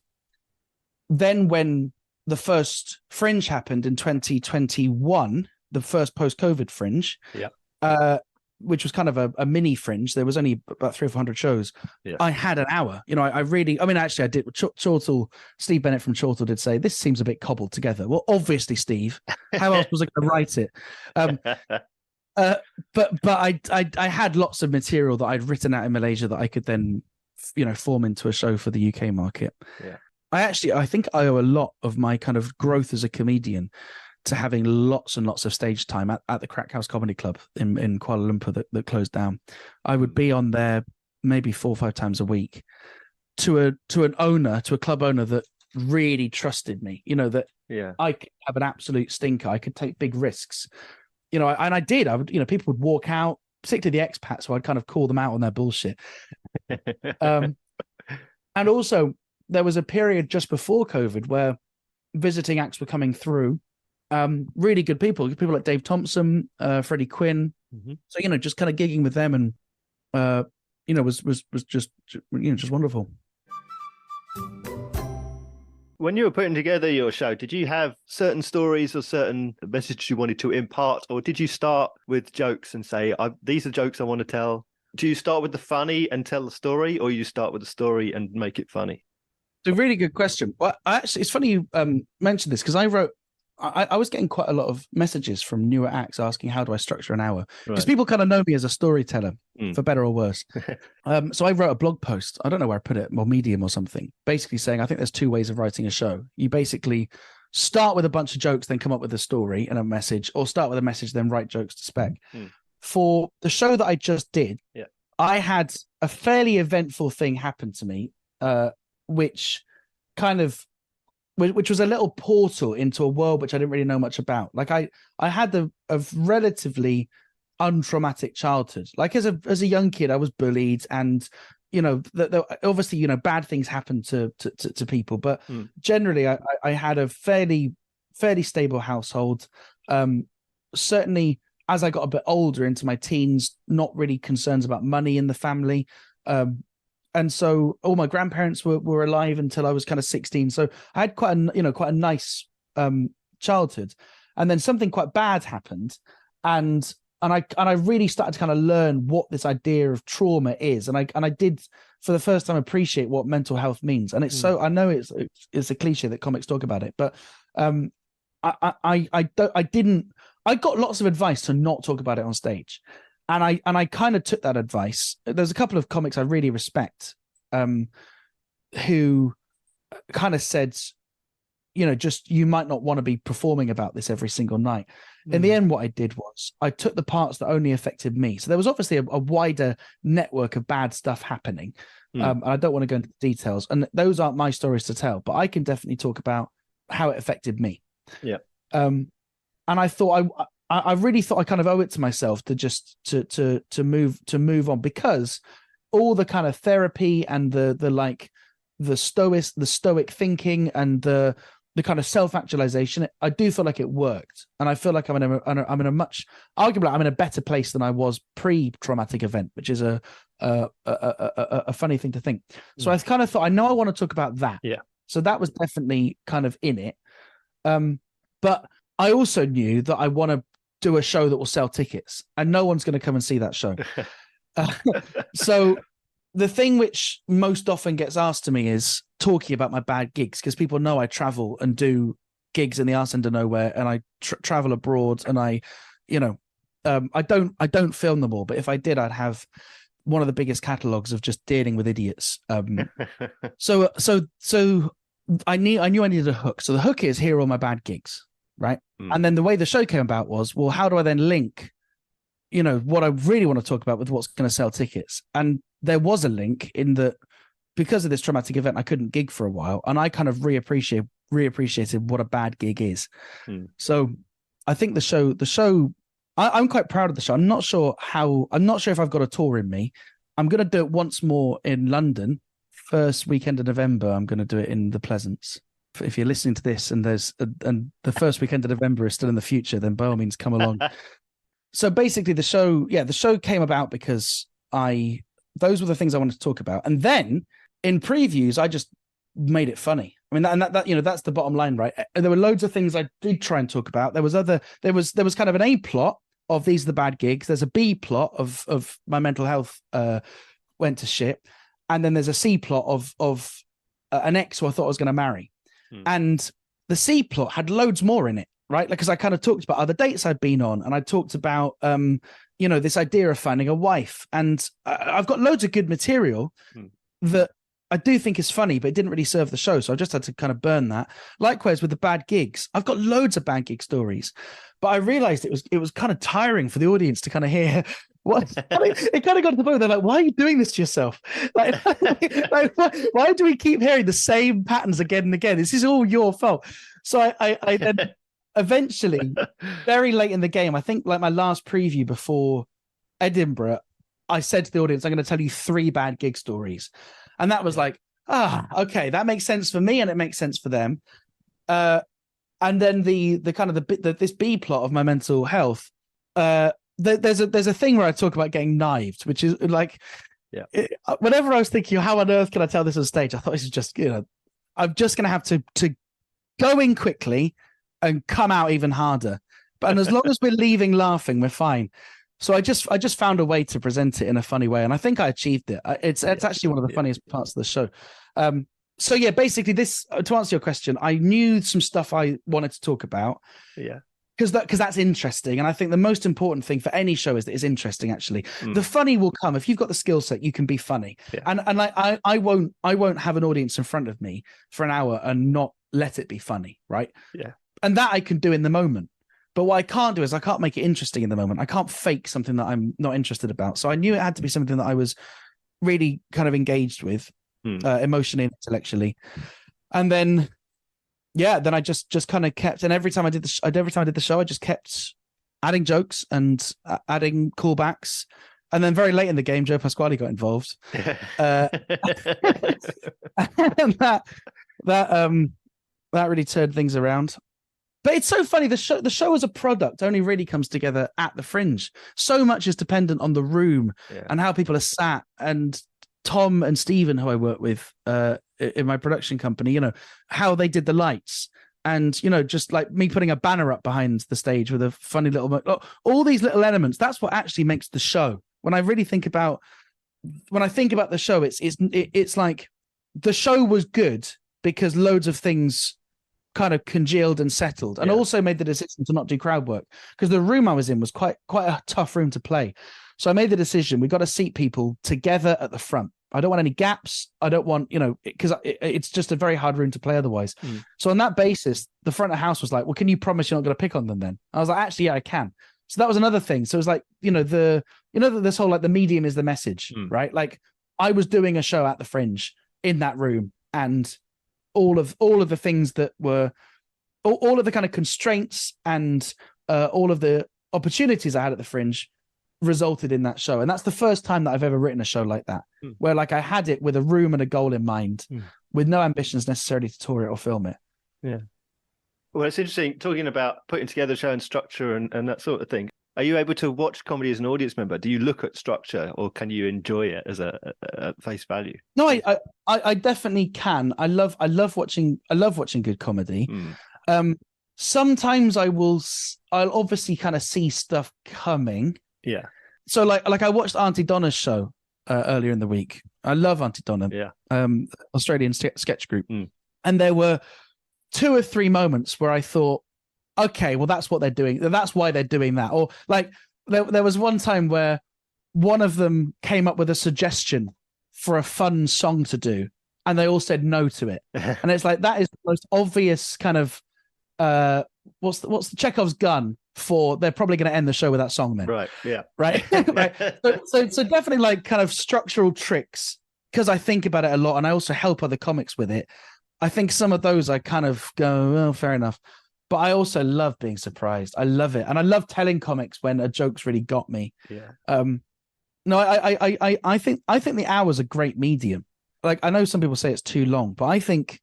then when the first Fringe happened in 2021, the first post-COVID Fringe, which was kind of a mini Fringe. There was only about 300 or 400 shows. Yeah. I had an hour. You know, I did. Chortle, Steve Bennett from Chortle did say, this seems a bit cobbled together. Well, obviously, Steve, how else was I going to write it? But I had lots of material that I'd written out in Malaysia that I could then, form into a show for the UK market. Yeah. I think I owe a lot of my kind of growth as a comedian to having lots and lots of stage time at the Crack House Comedy Club in Kuala Lumpur that closed down. I would be on there maybe 4 or 5 times a week to a club owner that really trusted me, that I could have an absolute stinker. I could take big risks, and I did. I would, people would walk out, particularly the expats, so I'd kind of call them out on their bullshit. And also there was a period just before COVID where visiting acts were coming through. Really good people like Dave Thompson, Freddie Quinn. Mm-hmm. So, just kind of gigging with them and, was just wonderful. When you were putting together your show, did you have certain stories or certain messages you wanted to impart, or did you start with jokes and say, these are jokes I want to tell? Do you start with the funny and tell the story, or you start with the story and make it funny? It's a really good question. Well, it's funny you mentioned this, because I was getting quite a lot of messages from newer acts asking, how do I structure an hour? Because people kind of know me as a storyteller, for better or worse. So I wrote a blog post. I don't know where I put it, or Medium or something, basically saying, I think there's 2 ways of writing a show. You basically start with a bunch of jokes, then come up with a story and a message, or start with a message, then write jokes to spec. For the show that I just did, I had a fairly eventful thing happen to me, which was a little portal into a world which I didn't really know much about. Like I had a relatively untraumatic childhood. Like as a young kid, I was bullied, and obviously, bad things happen to people, but generally I had a fairly stable household. Certainly as I got a bit older into my teens, not really concerns about money in the family. And so all my grandparents were alive until I was kind of 16. So I had quite a nice childhood. And then something quite bad happened. And I really started to kind of learn what this idea of trauma is. And I did for the first time appreciate what mental health means. And it's I know it's a cliche that comics talk about it, but I got lots of advice to not talk about it on stage. And I kind of took that advice. There's a couple of comics I really respect who kind of said, just you might not want to be performing about this every single night. In the end, what I did was I took the parts that only affected me. So there was obviously a wider network of bad stuff happening. And I don't want to go into details. And those aren't my stories to tell, but I can definitely talk about how it affected me. Yeah. And I thought I really thought I kind of owe it to myself to just to move on, because all the kind of therapy and the stoic thinking and the kind of self-actualization, I do feel like it worked. And I feel like I'm in a much, arguably I'm in a better place than I was pre-traumatic event, which is a funny thing to think. So I kind of thought, I know I want to talk about that. Yeah. So that was definitely kind of in it. But I also knew that I want to do a show that will sell tickets, and no one's going to come and see that show. So the thing which most often gets asked to me is talking about my bad gigs, because people know I travel and do gigs in the arse end of nowhere, and I travel abroad, and I don't film them all, but if I did, I'd have one of the biggest catalogs of just dealing with idiots. So I knew I needed a hook. So the hook is, here are all my bad gigs, right? And then the way the show came about was, well, how do I then link, what I really want to talk about with what's going to sell tickets? And there was a link in that, because of this traumatic event, I couldn't gig for a while, and I kind of reappreciated what a bad gig is. So I think the show, I'm quite proud of the show. I'm not sure if I've got a tour in me. I'm going to do it once more in London. First weekend of November, I'm going to do it in the Pleasance. If you're listening to this and and the first weekend of November is still in the future, then by all means come along. So basically the show came about because those were the things I wanted to talk about. And then in previews, I just made it funny. I mean, that's the bottom line, right? There were loads of things I did try and talk about. There was kind of an A plot of these are the bad gigs. There's a B plot of my mental health went to shit. And then there's a C plot of an ex who I thought I was going to marry. And the C plot had loads more in it, right? Because I kind of talked about other dates I'd been on, and I talked about, this idea of finding a wife. And I've got loads of good material that I do think is funny, but it didn't really serve the show. So I just had to kind of burn that. Likewise with the bad gigs, I've got loads of bad gig stories, but I realized it was kind of tiring for the audience to kind of hear what. It kind of got to the point they're like, why are you doing this to yourself? Like why do we keep hearing the same patterns again and again? This is all your fault. So I then eventually, very late in the game, I think like my last preview before Edinburgh, I said to the audience, I'm going to tell you 3 bad gig stories. And that was like, okay, that makes sense for me and it makes sense for them. And then the kind of this B plot of my mental health, there's a thing where I talk about getting knived, which is like, whenever I was thinking, how on earth can I tell this on stage? I thought this is just, I'm just going to have to go in quickly and come out even harder. And as long as we're leaving laughing, we're fine. So I just found a way to present it in a funny way, and I think I achieved it. It's actually one of the funniest parts of the show. So yeah, basically this, to answer your question, I knew some stuff I wanted to talk about. Yeah. Because that's interesting, and I think the most important thing for any show is that it's interesting. Actually, the funny will come if you've got the skill set. You can be funny, and like I won't have an audience in front of me for an hour and not let it be funny, right? Yeah, and that I can do in the moment. But what I can't do is I can't make it interesting in the moment. I can't fake something that I'm not interested about. So I knew it had to be something that I was really kind of engaged with, emotionally and intellectually, and then. Yeah, then I just kind of kept, and every time I did the show, I just kept adding jokes and adding callbacks, And then very late in the game, Joe Pasquale got involved. And that really turned things around. But it's so funny. The show as a product only really comes together at the Fringe. So much is dependent on the room and how people are sat. And Tom and Stephen, who I work with in my production company, you know, how they did the lights. And, you know, just like me putting a banner up behind the stage with a funny little, all these little elements, that's what actually makes the show. When I think about the show, it's like the show was good because loads of things kind of congealed and settled, and also made the decision to not do crowd work because the room I was in was quite a tough room to play. So I made the decision, we got to seat people together at the front. I don't want any gaps. I don't want, you know, because it's just a very hard room to play otherwise. So on that basis, the front of house was like, well, can you promise you're not going to pick on them then? I was like, actually, yeah, I can. So that was another thing. So it was like, this whole, like, the medium is the message, right? Like, I was doing a show at the Fringe in that room, and all of the things that were, all of the kind of constraints and all of the opportunities I had at the Fringe resulted in that show. And that's the first time that I've ever written a show like that, where like I had it with a room and a goal in mind, with no ambitions necessarily to tour it or film it. Yeah. Well, it's interesting talking about putting together a show and structure and that sort of thing. Are you able to watch comedy as an audience member? Do you look at structure, or can you enjoy it as a face value? No, I definitely can. I love watching good comedy. Sometimes I'll obviously kind of see stuff coming. Yeah. So like I watched Auntie Donna's show earlier in the week. I love Auntie Donna. Yeah. Australian sketch group. And there were 2 or 3 moments where I thought, okay, well, that's what they're doing. That's why they're doing that. Or like there was one time where one of them came up with a suggestion for a fun song to do, and they all said no to it. And it's like, that is the most obvious kind of what's the Chekhov's gun for they're probably going to end the show with that song then. Right. Yeah. Right. Right. So definitely like kind of structural tricks, because I think about it a lot and I also help other comics with it. I think some of those I kind of go, well, fair enough. But I also love being surprised. I love it. And I love telling comics when a joke's really got me. Yeah. No, I think the hour's a great medium. Like, I know some people say it's too long, but I think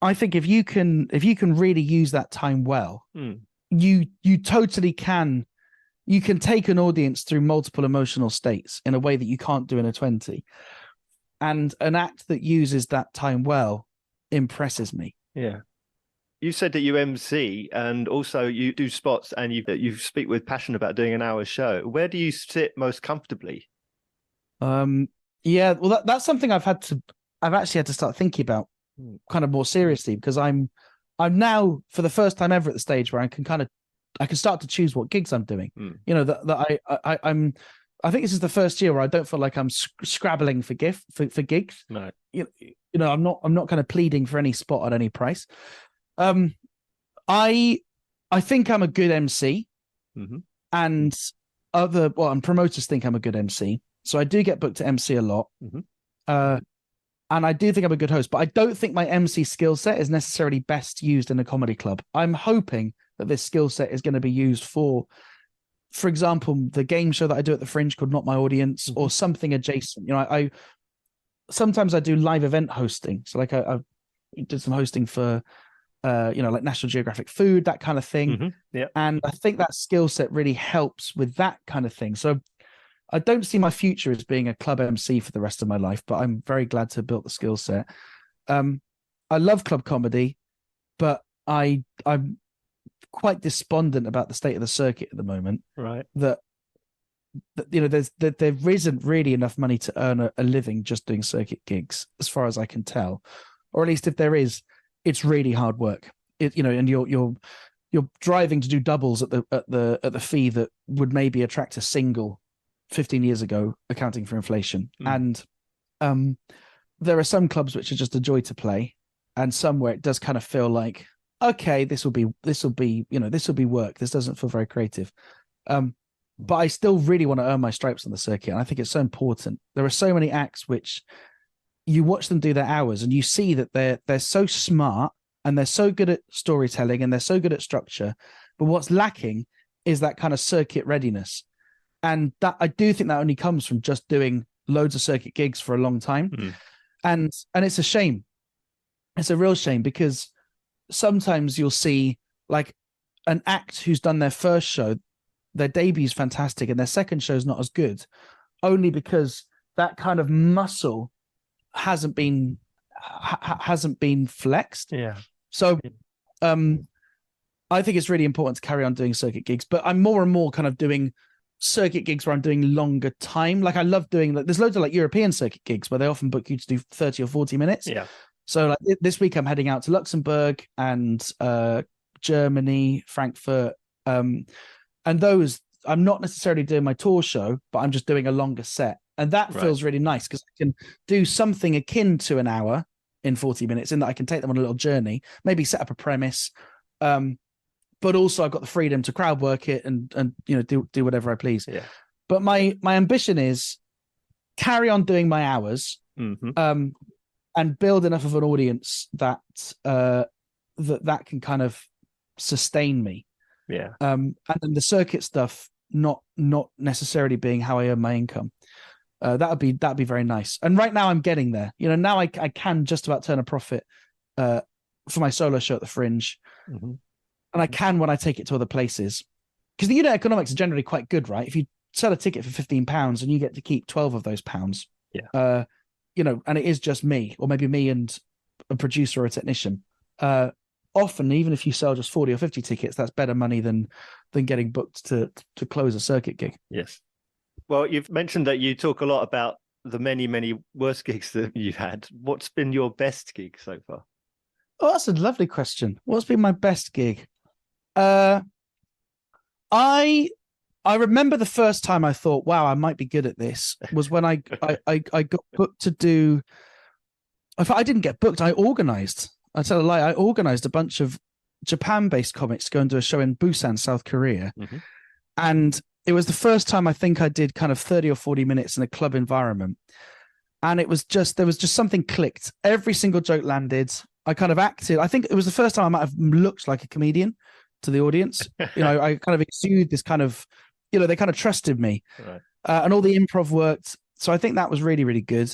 if you can really use that time well, you totally can. You can take an audience through multiple emotional states in a way that you can't do in a 20. And an act that uses that time well impresses me. Yeah. You said that you MC and also you do spots and you speak with passion about doing an hour show. Where do you sit most comfortably? Yeah, well, that's something I've actually had to start thinking about kind of more seriously, because I'm now for the first time ever at the stage where I can start to choose what gigs I'm doing. You know, I think this is the first year where I don't feel like I'm scrabbling for gigs. No. You know, I'm not kind of pleading for any spot at any price. I think I'm a good MC, and promoters think I'm a good MC. So I do get booked to MC a lot. And I do think I'm a good host, but I don't think my MC skill set is necessarily best used in a comedy club. I'm hoping that this skill set is going to be used for example, the game show that I do at the Fringe called Not My Audience, or something adjacent. You know, I sometimes I do live event hosting. So like I did some hosting for like National Geographic food, that kind of thing. Yeah. And I think that skill set really helps with that kind of thing. So I don't see my future as being a club MC for the rest of my life, but I'm very glad to have built the skill set. I love club comedy, but I'm quite despondent about the state of the circuit at the moment. Right. That you know, there isn't really enough money to earn a living just doing circuit gigs, as far as I can tell, or at least if there is, it's really hard work. And you're driving to do doubles at the fee that would maybe attract a single 15 years ago, accounting for inflation. And there are some clubs which are just a joy to play, and some where it does kind of feel like, okay, this will be work. This doesn't feel very creative. But I still really want to earn my stripes on the circuit, and I think it's so important. There are so many acts which you watch them do their hours and you see that they're so smart and they're so good at storytelling and they're so good at structure, but what's lacking is that kind of circuit readiness. And that I do think that only comes from just doing loads of circuit gigs for a long time. And it's a shame. It's a real shame, because sometimes you'll see like an act who's done their first show, their debut is fantastic, and their second show is not as good, only because that kind of muscle hasn't been flexed. Yeah. So I think it's really important to carry on doing circuit gigs, but I'm more and more kind of doing circuit gigs where I'm doing longer time. Like I love doing, like, there's loads of like European circuit gigs where they often book you to do 30 or 40 minutes. Yeah. So like this week I'm heading out to Luxembourg and Germany, Frankfurt. And those, I'm not necessarily doing my tour show, but I'm just doing a longer set. And that feels really nice, because I can do something akin to an hour in 40 minutes, in that I can take them on a little journey, maybe set up a premise. But also I've got the freedom to crowd work it and do whatever I please. Yeah. But my ambition is carry on doing my hours, and build enough of an audience that that can kind of sustain me. Yeah. And then the circuit stuff not necessarily being how I earn my income. That'd be very nice. And right now I'm getting there. Now I can just about turn a profit for my solo show at the Fringe. And I can when I take it to other places, because the unit economics are generally quite good, right? If you sell a ticket for £15 and you get to keep 12 of those pounds, and it is just me, or maybe me and a producer or a technician. Often, even if you sell just 40 or 50 tickets, that's better money than getting booked to close a circuit gig. Yes. Well, you've mentioned that you talk a lot about the many, many worst gigs that you've had. What's been your best gig so far? Oh, that's a lovely question. What's been my best gig? I remember the first time I thought, wow, I might be good at this, was when I got booked to do. I didn't get booked. I organized. I tell a lie. I organized a bunch of Japan-based comics to go and do a show in Busan, South Korea. And it was the first time I think I did kind of 30 or 40 minutes in a club environment. And there was just something clicked. Every single joke landed. I kind of acted. I think it was the first time I might have looked like a comedian to the audience. I kind of exude this kind of, they kind of trusted me. Right. And all the improv worked. So I think that was really, really good.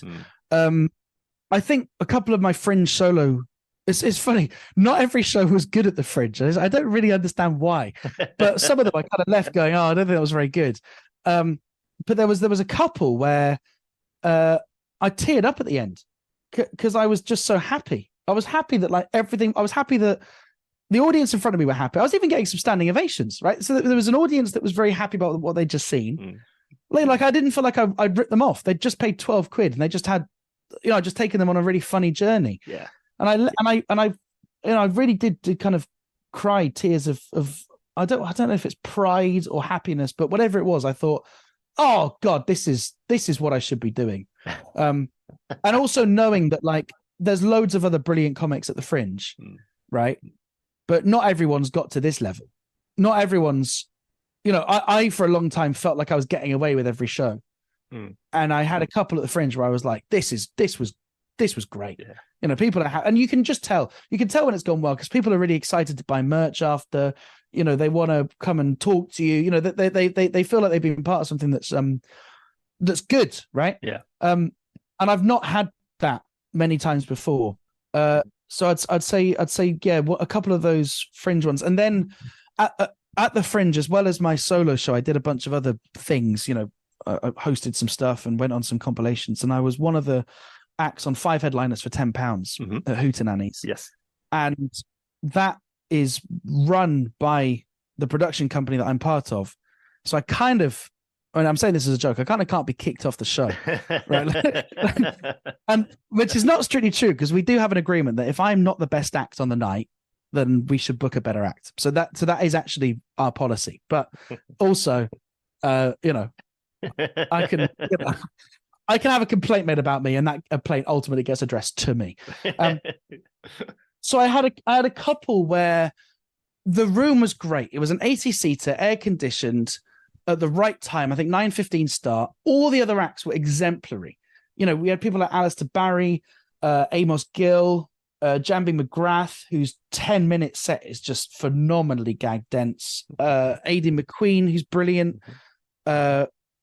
I think a couple of my Fringe solo, it's funny, not every show was good at the Fringe. I don't really understand why, but some of them I kind of left going, oh, I don't think that was very good. But there was a couple where I teared up at the end because I was just so happy. I was happy that I was happy that the audience in front of me were happy. I was even getting some standing ovations, right? So there was an audience that was very happy about what they'd just seen. Like I didn't feel like I'd ripped them off. They'd just paid 12 quid and they just had, just taken them on a really funny journey. Yeah. And I really did kind of cry tears of I don't know if it's pride or happiness, but whatever it was, I thought, oh God, this is what I should be doing. And also knowing that there's loads of other brilliant comics at the Fringe, right? But not everyone's got to this level. Not everyone's, I for a long time felt like I was getting away with every show. And I had a couple at the Fringe where I was like, this was great. Yeah. People are and you can tell when it's gone well, because people are really excited to buy merch after, they want to come and talk to you, they feel like they've been part of something that's good. Right. Yeah. And I've not had that many times before. So I'd say, yeah, a couple of those Fringe ones. And then at the Fringe, as well as my solo show, I did a bunch of other things, I hosted some stuff and went on some compilations. And I was one of the acts on 5 headliners for £10 at Hootenannies. Yes. And that is run by the production company that I'm part of. So I'm saying this as a joke. I kind of can't be kicked off the show, right? And which is not strictly true, because we do have an agreement that if I'm not the best act on the night, then we should book a better act. So that is actually our policy. But also, I can have a complaint made about me, and that complaint ultimately gets addressed to me. So I had a couple where the room was great. It was an 80-seater, air conditioned, at the right time. I think 9:15 start. All the other acts were exemplary. We had people like Alistair Barry, Amos Gill, Jambi McGrath, whose 10-minute set is just phenomenally gag dense. Aidan McQueen, who's brilliant.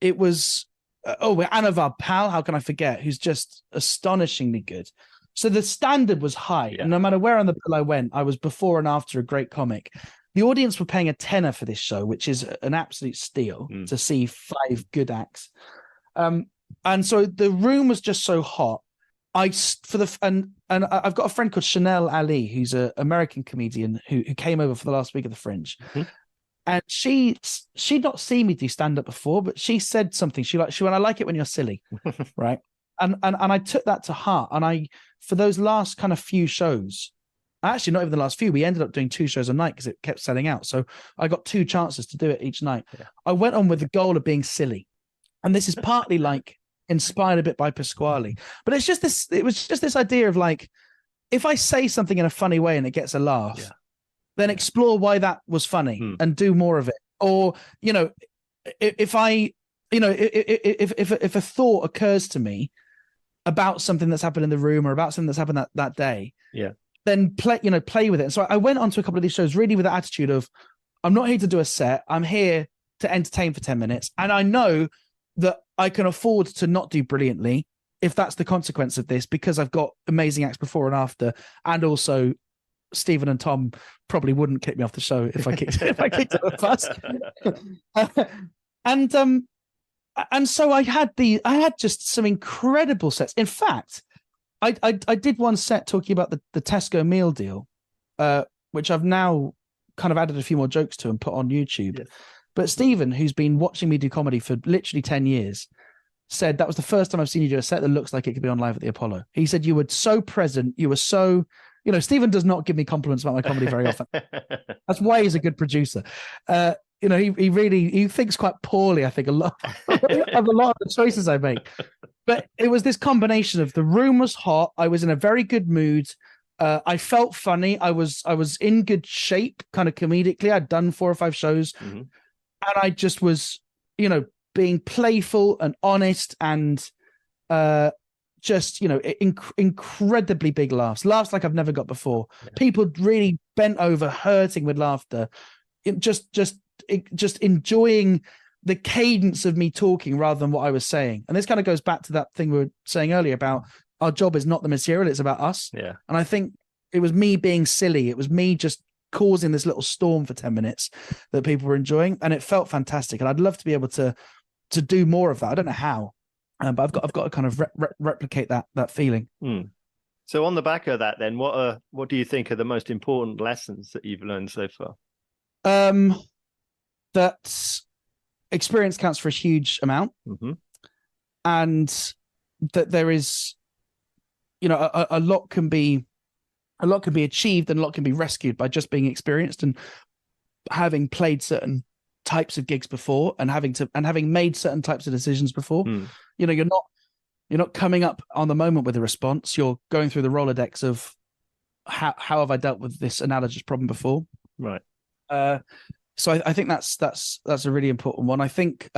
it was Anna Pal, how can I forget, who's just astonishingly good. So the standard was high, and no matter where on the bill I went, I was before and after a great comic. The audience were paying $10 for this show, which is an absolute steal to see 5 good acts. And so the room was just so hot. And I've got a friend called Chanel Ali, who's an American comedian who came over for the last week of the Fringe. And she'd not seen me do stand-up before, but she said something. She went, I like it when you're silly, right? And I took that to heart. And for those last kind of few shows, actually not even the last few, we ended up doing 2 shows a night because it kept selling out. So I got 2 chances to do it each night. Yeah. I went on with the goal of being silly. And this is partly like inspired a bit by Pasquale. But it was just this idea of like, if I say something in a funny way and it gets a laugh, then explore why that was funny and do more of it. Or, if a thought occurs to me about something that's happened in the room or about something that's happened that day, then play with it. And so I went on to a couple of these shows really with the attitude of, I'm not here to do a set. I'm here to entertain for 10 minutes. And I know that I can afford to not do brilliantly if that's the consequence of this, because I've got amazing acts before and after. And also Stephen and Tom probably wouldn't kick me off the show if I kicked it first. And so I had just some incredible sets. In fact, I did one set talking about the Tesco meal deal, which I've now kind of added a few more jokes to and put on YouTube. Yes. But Stephen, who's been watching me do comedy for literally 10 years, said that was the first time I've seen you do a set that looks like it could be on live at the Apollo. He said you were so present, you were so, Stephen does not give me compliments about my comedy very often. That's why he's a good producer. He thinks quite poorly, I think, a lot of the choices I make. But it was this combination of the room was hot, I was in a very good mood, I felt funny, I was in good shape, kind of comedically. I'd done 4 or 5 shows, and I just was, being playful and honest and just, incredibly big laughs like I've never got before. Yeah. People really bent over, hurting with laughter, just enjoying the cadence of me talking rather than what I was saying. And this kind of goes back to that thing we were saying earlier about our job is not the material, it's about us. Yeah. And I think it was me being silly. It was me just causing this little storm for 10 minutes that people were enjoying. And it felt fantastic. And I'd love to be able to do more of that. I don't know how, but I've got to kind of replicate that feeling. So on the back of that, then, what do you think are the most important lessons that you've learned so far? That experience counts for a huge amount, and that there is, a lot can be achieved and a lot can be rescued by just being experienced and having played certain types of gigs before and having made certain types of decisions before. You're not coming up on the moment with a response. You're going through the Rolodex of how have I dealt with this analogous problem before, right? So I think that's a really important one. I think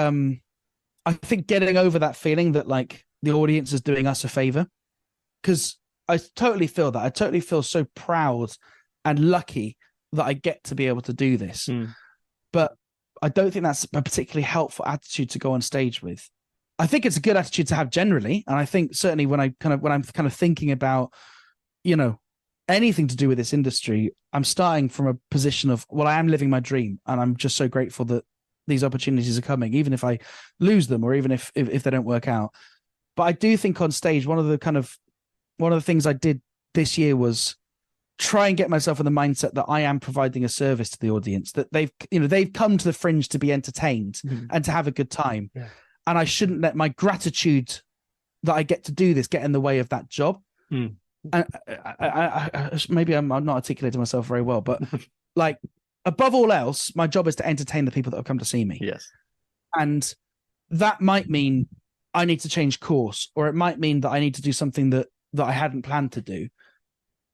getting over that feeling that like the audience is doing us a favor, because I totally feel that. I totally feel so proud and lucky that I get to be able to do this. But I don't think that's a particularly helpful attitude to go on stage with. I think it's a good attitude to have generally. And I think certainly when I'm kind of thinking about, anything to do with this industry, I'm starting from a position of, well, I am living my dream. And I'm just so grateful that these opportunities are coming, even if I lose them or even if they don't work out. But I do think on stage, one of the things I did this year was try and get myself in the mindset that I am providing a service to the audience, that they've come to the Fringe to be entertained and to have a good time. Yeah. And I shouldn't let my gratitude that I get to do this get in the way of that job. And I maybe I'm not articulating myself very well, but like above all else, my job is to entertain the people that have come to see me. Yes. And that might mean I need to change course, or it might mean that I need to do something that I hadn't planned to do.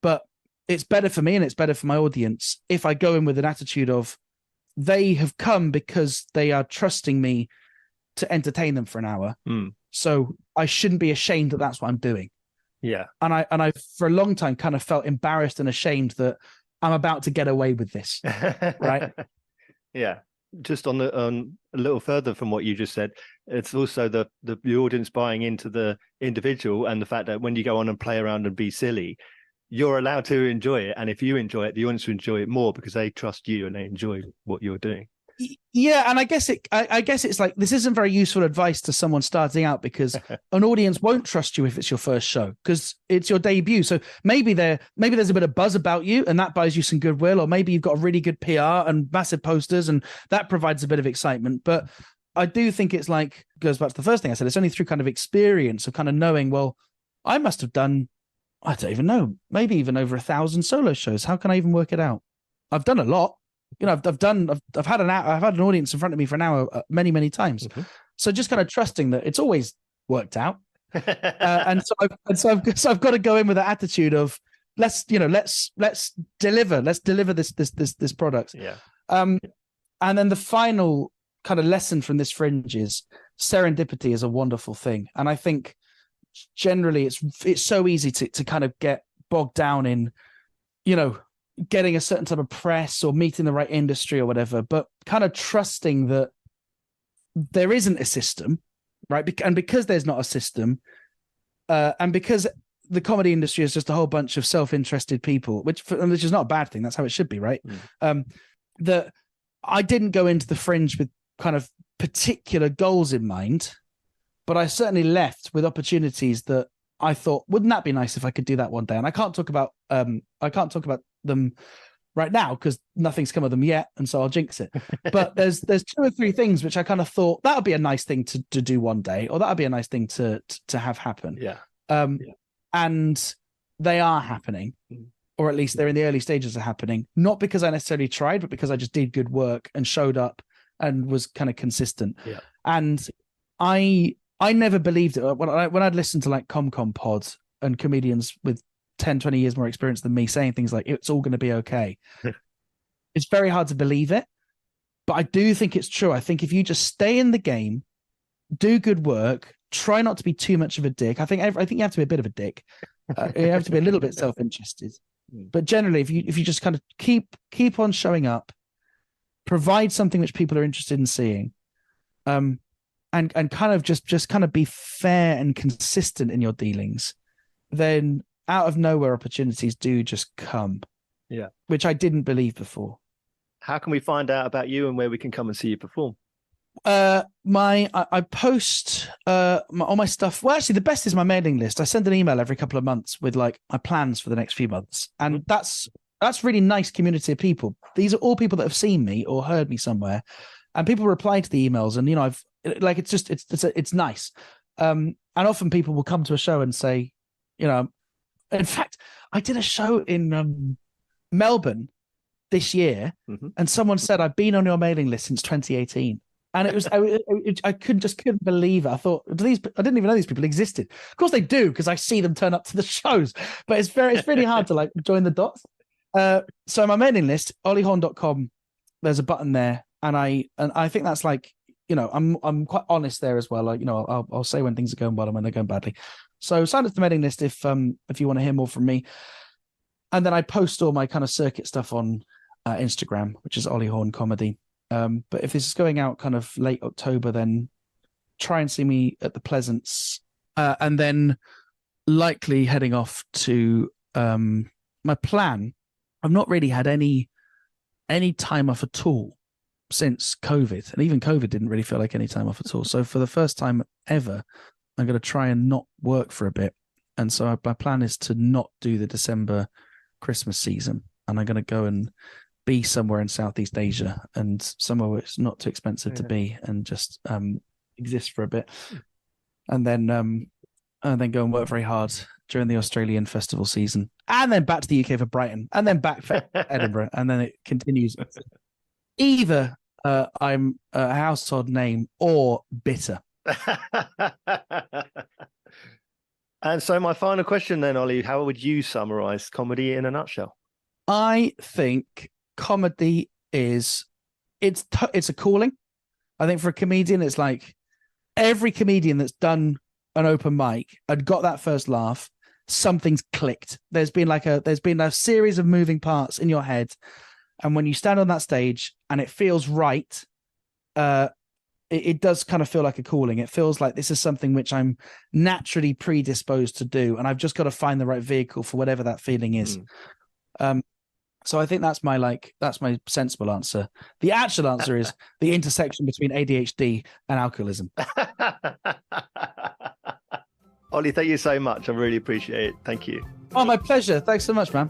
But it's better for me and it's better for my audience if I go in with an attitude of they have come because they are trusting me to entertain them for an hour. So I shouldn't be ashamed that that's what I'm doing. Yeah. And I for a long time kind of felt embarrassed and ashamed that I'm about to get away with this. Right. Yeah. just on a little further from what you just said, it's also the audience buying into the individual, and the fact that when you go on and play around and be silly, you're allowed to enjoy it. And if you enjoy it, the audience will enjoy it more because they trust you and they enjoy what you're doing. Yeah, and I guess it's like, this isn't very useful advice to someone starting out, because an audience won't trust you if it's your first show because it's your debut. So maybe there's a bit of buzz about you and that buys you some goodwill, or maybe you've got a really good PR and massive posters and that provides a bit of excitement. But I do think it's like, goes back to the first thing I said, it's only through kind of experience of kind of knowing, well, I must have done, I don't even know, maybe even over 1,000 solo shows. How can I even work it out? I've done a lot. You know, I've had an audience in front of me for an hour many, many times. Mm-hmm. So just kind of trusting that it's always worked out. And so I've got to go in with the attitude of let's deliver this product. Yeah. And then the final kind of lesson from this Fringe is serendipity is a wonderful thing. And I think generally it's so easy to kind of get bogged down in, you know, getting a certain type of press or meeting the right industry or whatever, but kind of trusting that there isn't a system, right? And because there's not a system, and because the comedy industry is just a whole bunch of self-interested people, which is not a bad thing. That's how it should be, right? That I didn't go into the Fringe with kind of particular goals in mind, but I certainly left with opportunities that I thought, wouldn't that be nice if I could do that one day? And I can't talk about them right now because nothing's come of them yet, and so I'll jinx it. But there's 2 or 3 things which I kind of thought that would be a nice thing to do one day, or that would be a nice thing to have happen. Yeah. And they are happening, or at least they're in the early stages of happening. Not because I necessarily tried, but because I just did good work and showed up and was kind of consistent. Yeah. And I never believed it when I'd listened to like ComCom pods and comedians with 10, 20 years more experience than me saying things like, it's all going to be okay. It's very hard to believe it, but I do think it's true. I think if you just stay in the game, do good work, try not to be too much of a dick. I think you have to be a bit of a dick. You have to be a little bit self-interested, but generally, if you just kind of keep on showing up, provide something which people are interested in seeing, and kind of just kind of be fair and consistent in your dealings, then out of nowhere opportunities do just come. Yeah. Which I didn't believe before. How can we find out about you and where we can come and see you perform? I post all my stuff. Well, actually, the best is my mailing list. I send an email every couple of months with like my plans for the next few months, and that's really nice community of people. These are all people that have seen me or heard me somewhere, and people reply to the emails, and you know, it's nice. And often people will come to a show and say, you know, in fact, I did a show in Melbourne this year, and someone said, I've been on your mailing list since 2018. And it was, I couldn't believe it. I thought, I didn't even know these people existed. Of course they do, because I see them turn up to the shows, but it's really hard to like join the dots. So my mailing list, olliehorn.com, there's a button there. And I think that's like, you know, I'm quite honest there as well. Like, you know, I'll say when things are going well and when they're going badly. So sign up to the mailing list if you want to hear more from me. And then I post all my kind of circuit stuff on Instagram, which is Ollie Horn Comedy. But if this is going out kind of late October, then try and see me at the Pleasance, and then likely heading off to my plan. I've not really had any time off at all since COVID, and even COVID didn't really feel like any time off at all. So for the first time ever, I'm going to try and not work for a bit. And so my plan is to not do the December Christmas season, and I'm going to go and be somewhere in Southeast Asia and somewhere where it's not too expensive to be, and just exist for a bit, and then go and work very hard during the Australian festival season, and then back to the UK for Brighton, and then back for Edinburgh, and then it continues. Either I'm a household name or bitter. And so my final question then, Ollie, how would you summarize comedy in a nutshell? I think comedy is it's a calling. I think for a comedian, it's like every comedian that's done an open mic and got that first laugh, something's clicked. There's been a series of moving parts in your head, and when you stand on that stage and it feels right, it does kind of feel like a calling. It feels like this is something which I'm naturally predisposed to do, and I've just got to find the right vehicle for whatever that feeling is. So I think that's my sensible answer. The actual answer is the intersection between ADHD and alcoholism. Ollie, thank you so much. I really appreciate it. Thank you. Oh, my pleasure. Thanks so much, man.